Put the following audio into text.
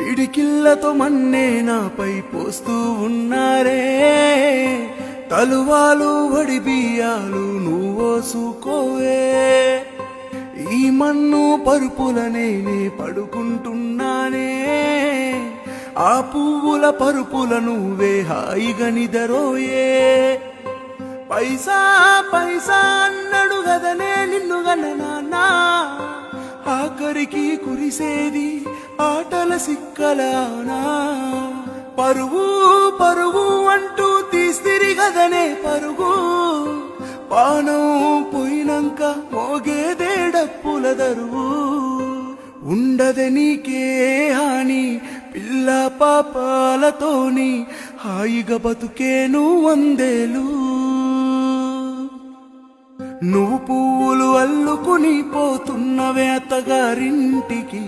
పిడికిళ్లతో మన్నే నాపై పోస్తూ ఉన్నారే, తలువాలు వడి బియ్యాలు నువ్వోసుకోవే. ఈ మన్ను పరుపుల నేనే పడుకుంటున్నానే, ఆ పువ్వుల పరుపుల నువ్వే హాయిగా నిదరోయే. పైసా పైసా అన్నడు గదనే నిన్ను గన్న నాన్న, ఆఖరికి కురిసేది ఆటల సిక్కలానా. పరువు పరువు అంటూ తీస్తిరి గదనే పరుగు, పానం పోయినంక మోగేదే డప్పుల దరువు. ఉండదే నీకే హాని పిల్ల పాపాలతోని, హాయిగా బతుకేను వందేలు. నువ్వు పువ్వులు అల్లుకుని పోతున్నవే అత్తగారింటికి,